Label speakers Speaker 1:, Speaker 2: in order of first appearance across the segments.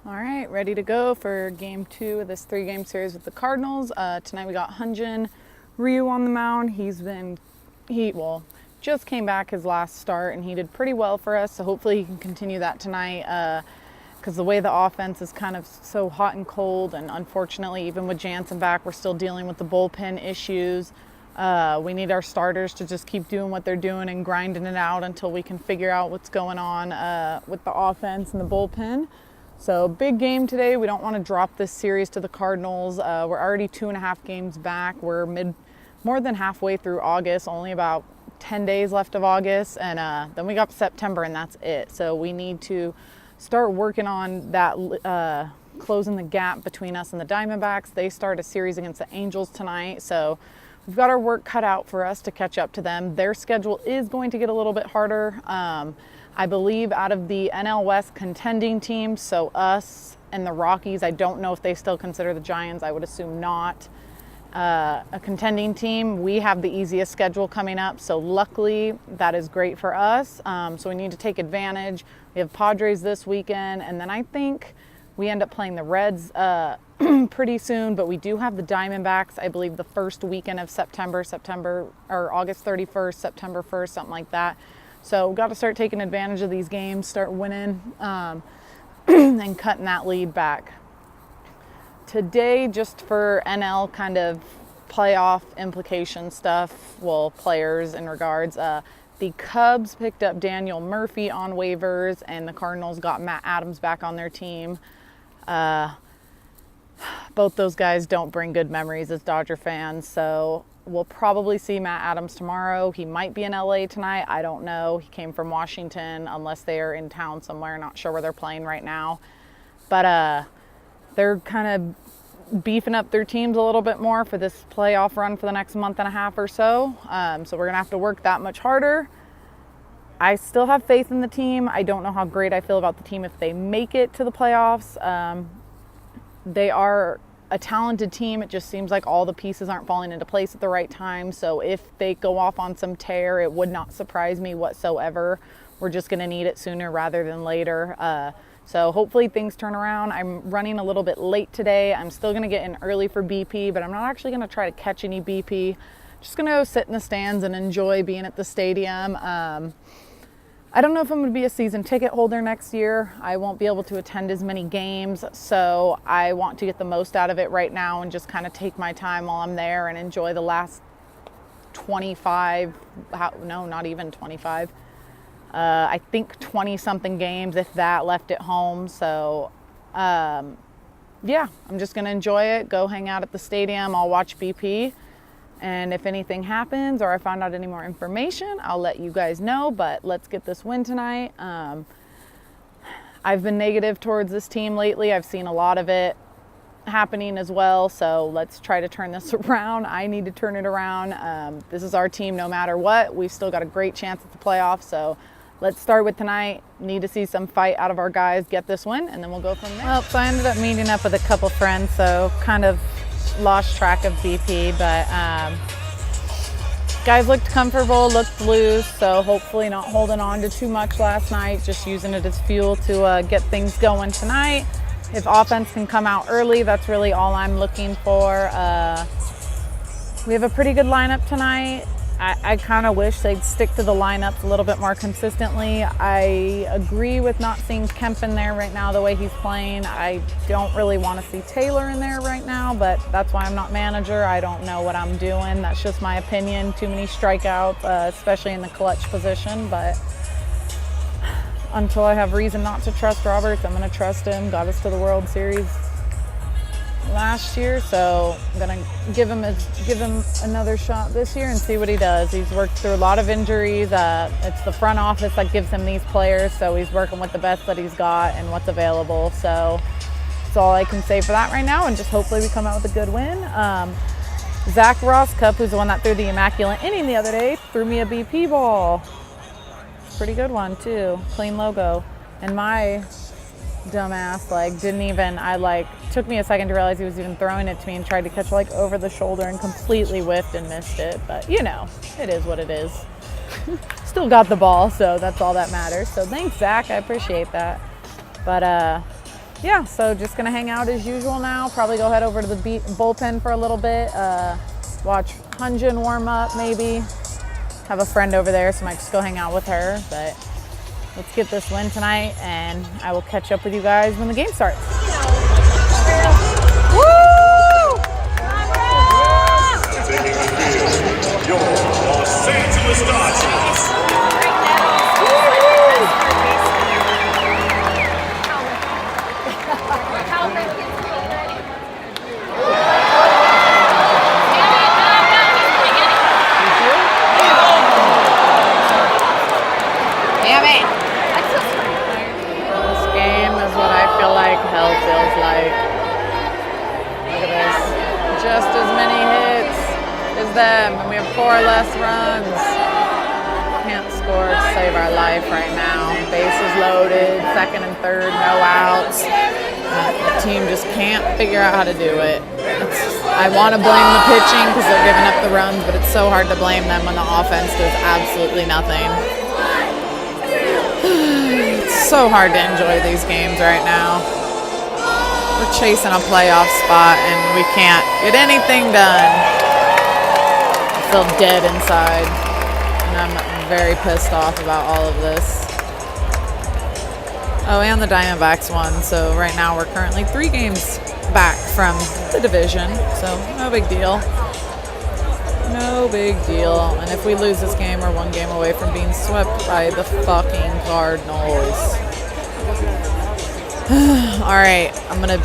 Speaker 1: All right, ready to go for game 2 of this 3-game series with the Cardinals. Tonight we got Hyunjin Ryu on the mound. He just came back his last start and he did pretty well for us. So hopefully he can continue that tonight because the way the offense is kind of so hot and cold, and unfortunately even with Jansen back, we're still dealing with the bullpen issues. We need our starters to just keep doing what they're doing and grinding it out until we can figure out what's going on with the offense and the bullpen. So big game today. We don't want to drop this series to the Cardinals. We're already 2.5 games back. We're more than halfway through August, only about 10 days left of August. And then we got September and that's it. So we need to start working on that, closing the gap between us and the Diamondbacks. They start a series against the Angels tonight. So we've got our work cut out for us to catch up to them. Their schedule is going to get a little bit harder. I believe out of the NL West contending teams, so us and the Rockies, I don't know if they still consider the Giants, I would assume not, a contending team. We have the easiest schedule coming up, so luckily that is great for us. So we need to take advantage. We have Padres this weekend, and then I think we end up playing the Reds pretty soon, but we do have the Diamondbacks, I believe the first weekend of September or August 31st, September 1st, something like that. So we've got to start taking advantage of these games, start winning, and cutting that lead back. Today, just for NL kind of playoff implication stuff, players in regards, the Cubs picked up Daniel Murphy on waivers, and the Cardinals got Matt Adams back on their team. Both those guys don't bring good memories as Dodger fans, so we'll probably see Matt Adams tomorrow. He might be in LA tonight. I don't know. He came from Washington, unless they are in town somewhere. Not sure where they're playing right now. But they're kind of beefing up their teams a little bit more for this playoff run for the next month and a half or so. So we're going to have to work that much harder. I still have faith in the team. I don't know how great I feel about the team if they make it to the playoffs. They are a talented team. It just seems like all the pieces aren't falling into place at the right time. So if they go off on some tear, it would not surprise me whatsoever. We're just going to need it sooner rather than later. So hopefully things turn around. I'm running a little bit late today. I'm still going to get in early for BP, but I'm not actually going to try to catch any BP. Just going to go sit in the stands and enjoy being at the stadium. I don't know if I'm going to be a season ticket holder next year. I won't be able to attend as many games, so I want to get the most out of it right now and just kind of take my time while I'm there and enjoy the last 25, no, not even 25. I think 20-something games, if that, left at home. So, yeah, I'm just going to enjoy it, go hang out at the stadium. I'll watch BP. And if anything happens or I find out any more information, I'll let you guys know. But let's get this win tonight. I've been negative towards this team lately. I've seen a lot of it happening as well. So let's try to turn this around. I need to turn it around. This is our team no matter what. We've still got a great chance at the playoffs. So let's start with tonight. Need to see some fight out of our guys, get this win, and then we'll go from there. Well, so I ended up meeting up with a couple friends, so kind of lost track of BP, but guys looked comfortable, looked loose, so hopefully not holding on to too much last night, just using it as fuel to get things going tonight. If offense can come out early, that's really all I'm looking for. We have a pretty good lineup tonight. I kind of wish they'd stick to the lineups a little bit more consistently. I agree with not seeing Kemp in there right now the way he's playing. I don't really want to see Taylor in there right now, but that's why I'm not manager. I don't know what I'm doing. That's just my opinion. Too many strikeouts, especially in the clutch position. But until I have reason not to trust Roberts, I'm going to trust him. Got us to the World Series last year, so I'm gonna give him another shot this year and see what he does. He's worked through a lot of injuries. It's the front office that gives him these players, so he's working with the best that he's got and what's available. So that's all I can say for that right now, and just hopefully we come out with a good win. Zach Rosscup, who's the one that threw the immaculate inning the other day, threw me a BP ball. Pretty good one too, clean logo. And my dumbass took me a second to realize he was even throwing it to me and tried to catch over the shoulder and completely whiffed and missed it. But you know, it is what it is. Still got the ball, so that's all that matters. So thanks, Zach, I appreciate that. But yeah, so just gonna hang out as usual now. Probably go head over to the bullpen for a little bit. Watch Hunjin warm up maybe. Have a friend over there, so I might just go hang out with her. But let's get this win tonight, and I will catch up with you guys when the game starts. Woo!
Speaker 2: Taking the field, your Los Angeles Dodgers.
Speaker 1: Hell feels like. Look at this. Just as many hits as them, and we have 4 less runs. Can't score to save our life right now. Bases loaded, second and third, no outs. The team just can't figure out how to do it. I want to blame the pitching because they're giving up the runs, but it's so hard to blame them when the offense does absolutely nothing. It's so hard to enjoy these games right now. We're chasing a playoff spot and we can't get anything done. I feel dead inside, and I'm very pissed off about all of this. Oh, and the Diamondbacks won, so right now we're currently 3 games back from the division, so no big deal. No big deal. And if we lose this game, we're 1 game away from being swept by the fucking Cardinals. All right, I'm going to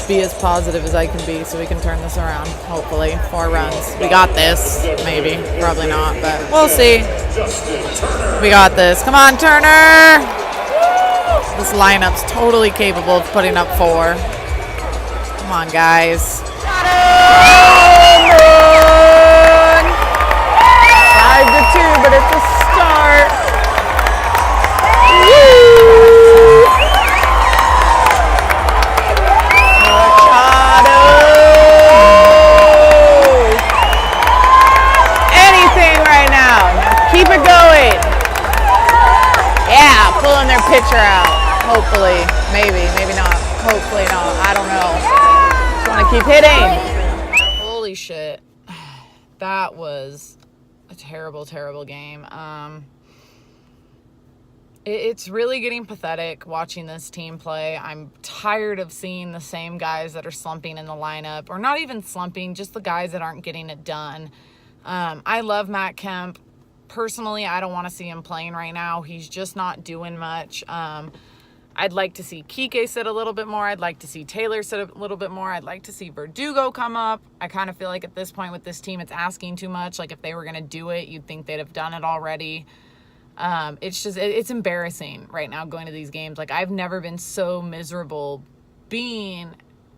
Speaker 1: be as positive as I can be so we can turn this around, hopefully. 4 runs. We got this. Maybe. Probably not, but we'll see. We got this. Come on, Turner! This lineup's totally capable of putting up 4. Come on, guys. 5-2, but it's a start. Keep it going. Yeah, pulling their pitcher out. Hopefully. Maybe not. Hopefully not. I don't know. Just want to keep hitting. Holy shit. That was a terrible, terrible game. It's really getting pathetic watching this team play. I'm tired of seeing the same guys that are slumping in the lineup. Or not even slumping, just the guys that aren't getting it done. I love Matt Kemp. Personally, I don't want to see him playing right now. He's just not doing much. I'd like to see Kike sit a little bit more. I'd like to see Taylor sit a little bit more. I'd like to see Verdugo come up. I kind of feel like at this point with this team, it's asking too much. Like if they were going to do it, you'd think they'd have done it already. It's embarrassing right now going to these games. Like I've never been so miserable being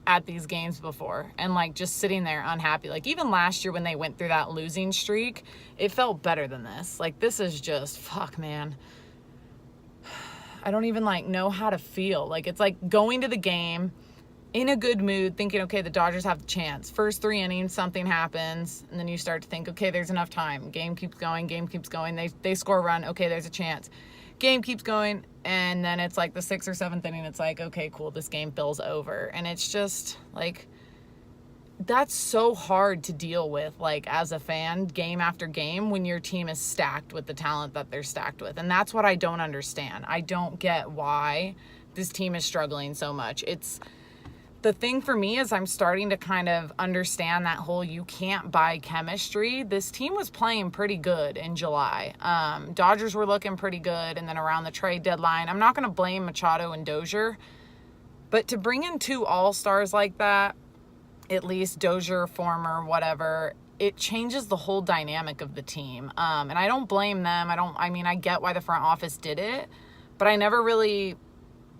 Speaker 1: at these games before and like just sitting there unhappy. Like even last year when they went through that losing streak, it felt better than this. Like this is just fuck, man. I don't even like know how to feel. Like it's like going to the game in a good mood thinking, okay, the Dodgers have the chance. First 3 innings, something happens, and then you start to think, okay, there's enough time. Game keeps going. They score a run. Okay, there's a chance. Game keeps going, and then it's like the 6th or 7th inning. It's like, okay, cool, this game feels over. And it's just like, that's so hard to deal with, like as a fan, game after game, when your team is stacked with the talent that they're stacked with. And that's what I don't understand. I don't get why this team is struggling so much. The thing for me is I'm starting to kind of understand that whole you can't buy chemistry. This team was playing pretty good in July. Dodgers were looking pretty good, and then around the trade deadline, I'm not going to blame Machado and Dozier, but to bring in 2 all-stars like that, at least Dozier, former, whatever, it changes the whole dynamic of the team. And I don't blame them. I get why the front office did it, but I never really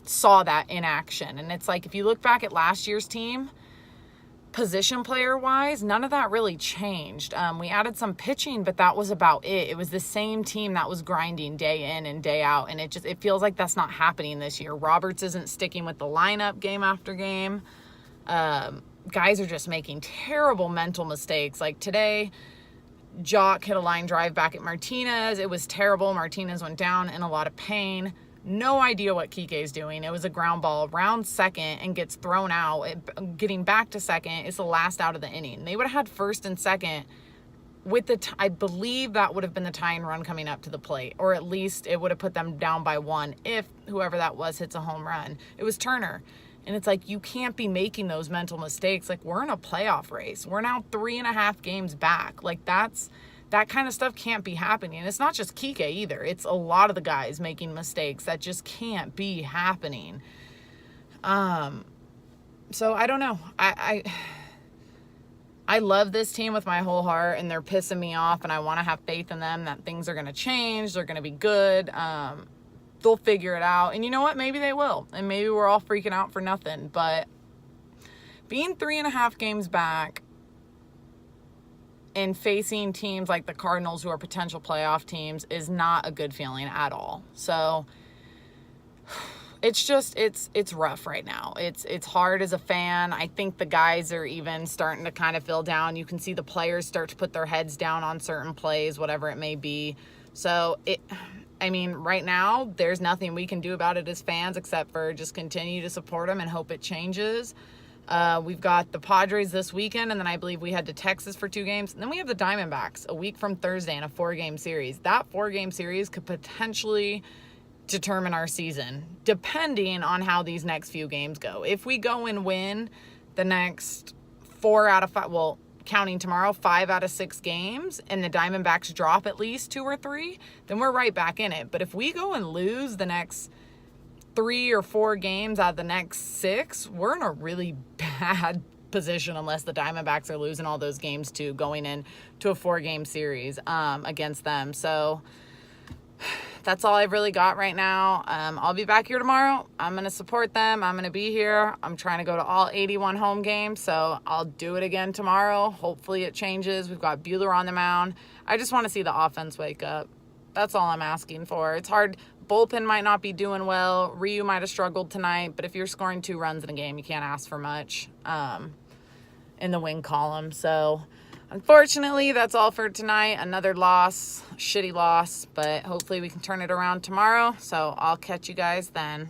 Speaker 1: saw that in action. And it's like, if you look back at last year's team, position player wise, none of that really changed. We added some pitching, but that was about it. It was the same team that was grinding day in and day out. And it feels like that's not happening this year. Roberts isn't sticking with the lineup game after game. Guys are just making terrible mental mistakes. Like today, Jock hit a line drive back at Martinez. It was terrible. Martinez went down in a lot of pain. No idea what Kike's doing. It was a ground ball, round second, and gets thrown out. Getting back to second is the last out of the inning. They would have had first and second with I believe that would have been the tying run coming up to the plate, or at least it would have put them down by 1 if whoever that was hits a home run. It was Turner. And it's like, you can't be making those mental mistakes. Like, we're in a playoff race. We're now 3.5 games back. Like, that kind of stuff can't be happening. And it's not just Kike either. It's a lot of the guys making mistakes that just can't be happening. So I don't know. I love this team with my whole heart, and they're pissing me off, and I want to have faith in them that things are going to change. They're going to be good. They'll figure it out. And you know what? Maybe they will. And maybe we're all freaking out for nothing. But being 3.5 games back and facing teams like the Cardinals, who are potential playoff teams, is not a good feeling at all. So it's just, it's rough right now. It's hard as a fan. I think the guys are even starting to kind of feel down. You can see the players start to put their heads down on certain plays, whatever it may be. So right now there's nothing we can do about it as fans except for just continue to support them and hope it changes. We've got the Padres this weekend, and then I believe we head to Texas for 2 games. And then we have the Diamondbacks a week from Thursday in a 4-game series. That 4-game series could potentially determine our season, depending on how these next few games go. If we go and win the next 4 out of 5, well, counting tomorrow, 5 out of 6 games, and the Diamondbacks drop at least 2 or 3, then we're right back in it. But if we go and lose the next 3 or 4 games out of the next 6, we're in a really bad position unless the Diamondbacks are losing all those games too, going into a 4-game series against them. So that's all I've really got right now. I'll be back here tomorrow. I'm going to support them. I'm going to be here. I'm trying to go to all 81 home games, so I'll do it again tomorrow. Hopefully it changes. We've got Buehler on the mound. I just want to see the offense wake up. That's all I'm asking for. It's hard. Bullpen might not be doing well. Ryu might have struggled tonight, but if you're scoring 2 runs in a game, you can't ask for much in the win column. So unfortunately, that's all for tonight. Another loss, shitty loss, but hopefully we can turn it around tomorrow. So I'll catch you guys then.